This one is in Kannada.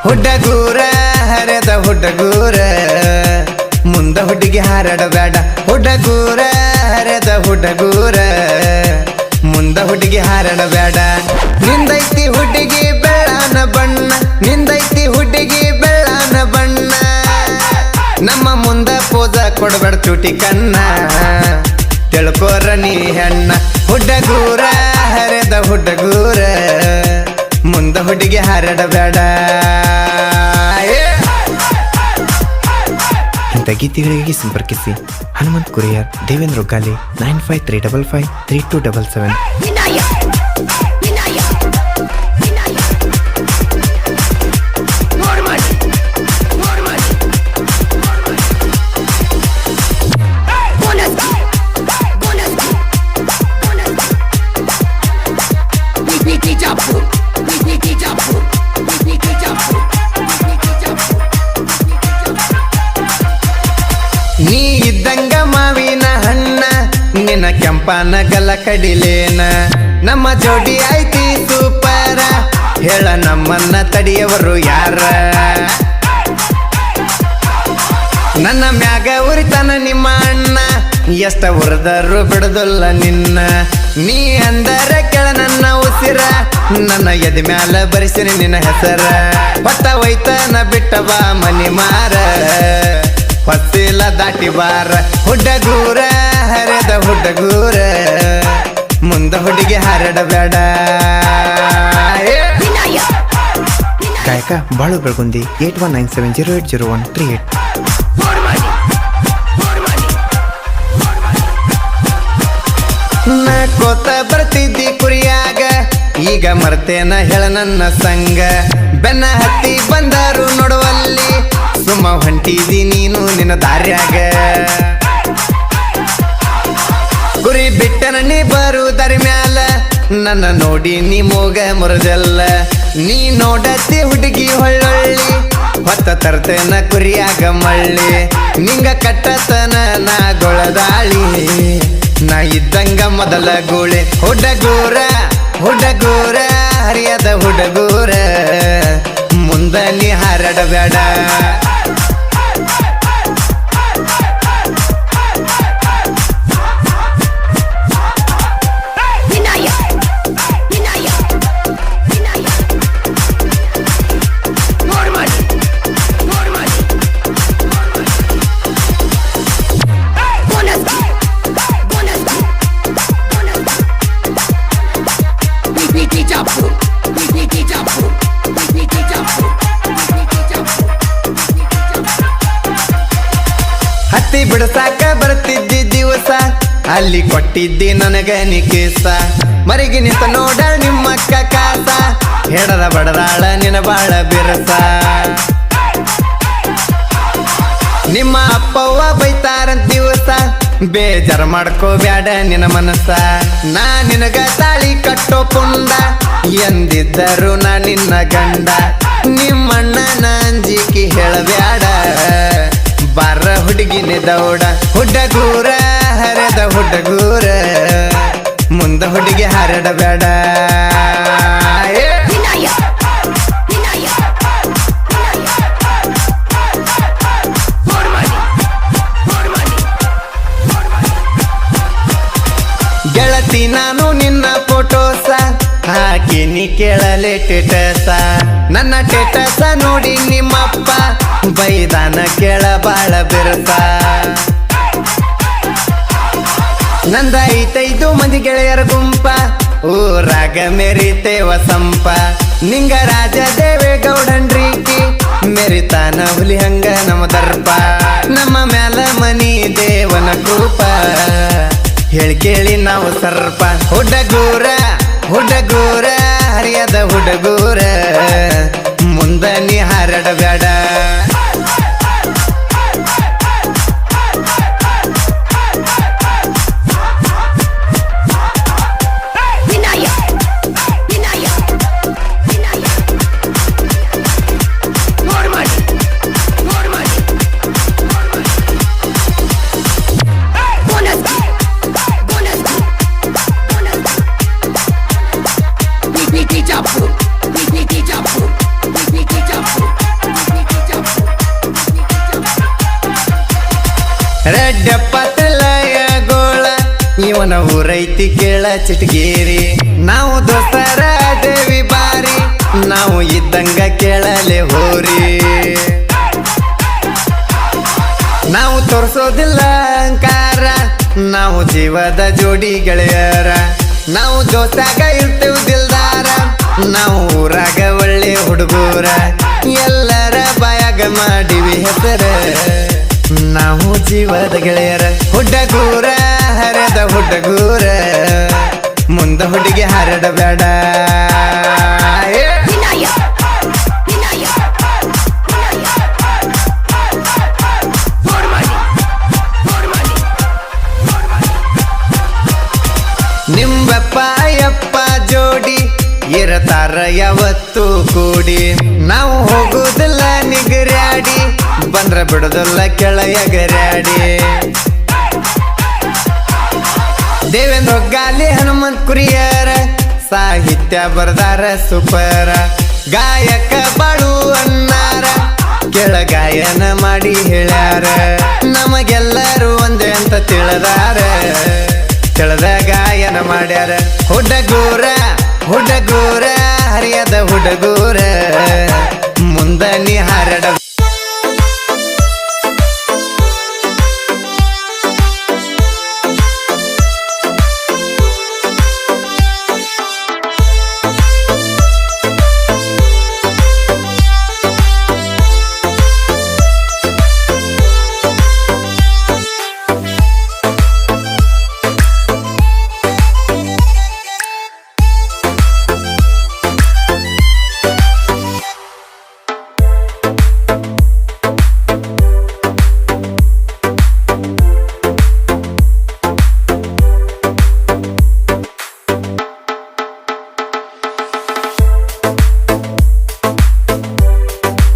ಹುಡುಗೂರ ಹರದ ಹುಡುಗೂರ ಮುಂದ ಹುಡುಗಿ ಹಾರಾಡಬೇಡ ಹುಡುಗೂರ ಹರದ ಹುಡುಗೂರ ಮುಂದ ಹುಡುಗಿ ಹಾರಾಡಬೇಡ ನಿಂದೈತಿ ಹುಡುಗಿ ಬೆಳ್ಳಾನ ಬಣ್ಣ ನಿಂದೈತಿ ಹುಡುಗಿ ಬೆಳ್ಳಾನ ಬಣ್ಣ ನಮ್ಮ ಮುಂದ ಪೋದ ಕೊಡಬೇಡ ಚೂಟಿ ಕಣ್ಣ ತಿಳ್ಕೋರ ನೀ ಹೆಣ್ಣ ಹುಡುಗೂರ ಹರದ ಹುಡುಗೂರ ಮುಂದ ಹುಡುಗಿ ಹಾರಾಡಬೇಡ ಇಂಥ ಗೀತೆಗಳಿಗೆ ಸಂಪರ್ಕಿಸಿ ಹನುಮಂತ್ ಕುರಿಯರ್ ದೇವೇಂದ್ರ ಗಾಲಿ 9535532277 ನೀ ಇದ್ದಂಗ ಮಾವಿನ ಹಣ್ಣ ನಿನ್ನ ಕೆಂಪನ ಗಲ ಕಡಿಲೇನ ನಮ್ಮ ಜೋಡಿ ಐತಿ ಸೂಪರ ಹೇಳ ನಮ್ಮನ್ನ ತಡಿಯವರು ಯಾರ ನನ್ನ ಮ್ಯಾಗ ಉರಿತನ ನಿಮ್ಮ ಅಣ್ಣ ಎಷ್ಟ ಉರಿದರು ಬಿಡದಲ್ಲ ನಿನ್ನ ನೀ ಅಂದರ ಕೆಳ ನನ್ನ ಉಸಿರ ನನ್ನ ಎದೆ ಮ್ಯಾಲ ಬರಿಸಿನ ನಿನ್ನ ಹೆಸರ ಪಟ್ಟ ವೈತನ ಬಿಟ್ಟವ ಮನಿ ಮಾರ ಹೊತ್ತಿಲ್ಲ ದಾಟಿ ಬಾರ ಹುಡುಗೂರ ಹರದ ಹುಡುಗೂರ ಮುಂದ ಹುಡುಗಿ ಹಾರಾಡಬೇಡ ಗಾಯಕ ಬಾಳು ಬೆಳಗುಂದಿ 8197080138 ಕೋತ ಬರ್ತಿದ್ದಿ ಕುರಿಯಾಗ ಈಗ ಮರ್ತೇನ ಹೇಳ ನನ್ನ ಸಂಗ ಬೆನ್ನ ಹತ್ತಿ ಬಂದರು ನೋಡುವಲ್ಲಿ ಸುಮ್ಮ ಹೊಂಟಿದಿ ನೀನು ನಿನ್ನ ದಾರ್ಯಾಗ ಕುರಿ ಬಿಟ್ಟನ ನೀ ಬರುವುದರ ಮ್ಯಾಲ ನನ್ನ ನೋಡಿ ನೀ ಮೋಗ ಮುರದಲ್ಲ ನೀ ನೋಡತಿ ಹುಡುಗಿ ಹೊಳ್ಳೊಳ್ಳಿ ಹೊತ್ತ ತರ್ತೇನ ಕುರಿಯಾಗ ಮಳ್ಳಿ ನಿಂಗ ಕಟ್ಟತನ ನಾ ಗೊಳದಾಳಿ ನಾ ಇದ್ದಂಗ ಮೊದಲ ಗೋಳೆ ಹುಡುಗೂರ ಹುಡುಗೂರ ಹರಿಯದ ಹುಡುಗೂರ ಮುಂದ ನೀ ಹಾರಾಡಬೇಡ ಹತ್ತಿ ಬಿಡಸಾಕ ಬರ್ತಿದ್ದಿ ದಿವಸ ಅಲ್ಲಿ ಕೊಟ್ಟಿದ್ದಿ ನನಗ ನೀ ಕೇಸ ಮರಿಗಿ ನಿಂತ ನೋಡ ನಿಮ್ಮಕ್ಕ ಕಾಸ ಹೆಡದ ಬಡದಾಳ ನಿನ ಬಾಳ ಬಿರಸ ನಿಮ್ಮ ಅಪ್ಪವ್ವ ಬೈತಾರಂತ ದಿವಸ ಬೇಜಾರ ಮಾಡ್ಕೋಬ್ಯಾಡ ನಿನ್ನ ಮನಸ್ಸ ನಾ ನಿನಗ ತಾಳಿ ಕಟ್ಟೋ ಪುಂಡ ಎಂದಿದ್ದರು ನಾ ನಿನ್ನ ಗಂಡ ನಿಮ್ಮಣ್ಣನ ಅಂಜಿಕೆ ಹೇಳಬ್ಯಾಡ ಬಾರ ಹುಡುಗಿನ ದೌಡ ಹುಡುಗೂರ ಹರದ ಹುಡುಗೂರ ಮುಂದ ಹುಡುಗಿ ಹಾರಾಡಬೇಡ ಗೆಳತಿ ನಾನು ನಿನ್ನ ಫೋಟೋಸ ಹಾಕಿನಿ ಕೇಳಲೆ ಟೇಟಸ ನನ್ನ ಟೇಟಸ ನೋಡಿ ನಿಮ್ಮಪ್ಪ ಬೈದಾನ ಕೇಳ ಬಾಳ ಬಿರಸ ನಂದ 5 ಮಂದಿ ಗೆಳೆಯರ ಗುಂಪ ಊರಾಗ ಮೆರಿತೇವ ಸಂಪ ನಿಂಗ ರಾಜ ದೇವೇಗೌಡನ್ರೀಕಿ ಮೆರಿತಾನ ಹುಲಿ ಹಂಗ ನಮ್ಮ ದರ್ಪ ನಮ್ಮ ಮ್ಯಾಲ ಮನಿ ದೇವನ ಕೃಪ ಹೇಳಿ ಕೇಳಿ ನಾವು ಸರ್ಪ ಹುಡುಗೂರ ಹುಡುಗೂರ ಹರಿಯದ ಹುಡುಗೂರ ಮುಂದ ನೀ ಹಾರಾಡಬೇಡ ರೆಡ್ಡಪ್ಪ ತಲಯ ಗೋಳ ಇವನ ಊರೈತಿ ಕೇಳ ಚಿಟಗೇರಿ ನಾವು ದೋಸ್ತರ ದೇವಿ ಬಾರಿ ನಾವು ಇದ್ದಂಗ ಕೇಳಲೆ ಹೋರಿ ನಾವು ತೋರಿಸೋದಿಲ್ಲ ಅಹಂಕಾರ ನಾವು ಜೀವದ ಜೋಡಿ ಗೆಳೆಯರ ನಾವು ಜೋತಾಗ ಇರ್ತೇವ್ ದಿಲ್ದಾರ ನಾವು ಊರಾಗ ಒಳ್ಳೆ ಹುಡುಗೂರ ಎಲ್ಲರ ಬಾಯಾಗ ಮಾಡಿವಿ ಹೆಸರ ನಾವು ಜೀವದ ಗೆಳೆಯರ ಹುಡುಗೂರ ಹರದ ಹುಡುಗೂರ ಮುಂದ ಹುಡುಗಿ ಹರಡಬೇಡ ನಿಂಬಪ್ಪ ಯಪ್ಪ ಜೋಡಿ ಇರತಾರ ಯಾವತ್ತು ಕೂಡಿ ನಾವು ಹೋಗುದಿಲ್ಲ ನಿಗರ್ಯಾಡಿ ಬಂದ್ರ ಬಿಡುದಿಲ್ಲ ಕೆಳಯಗರ್ಯಾಡಿ ದೇವೇಂದ್ರ ಗಾಲಿ ಹನುಮಂತ್ ಕುರಿಯರ ಸಾಹಿತ್ಯ ಬರ್ದಾರ ಸುಪರ ಗಾಯಕ ಬಾಳು ಅನ್ನಾರ ಕೆಳ ಗಾಯನ ಮಾಡಿ ಹೇಳ್ಯಾರ ನಮಗೆಲ್ಲರೂ ಒಂದೇ ಅಂತ ತಿಳಿದಾರ ತಿಳಿದ ಗಾಯನ ಮಾಡ್ಯಾರ ಹುಡುಗೂರ ಹುಡುಗೂರ ಹರಿಯದ ಹುಡುಗೂರ ಮುಂದ ನೀ ಹರಡ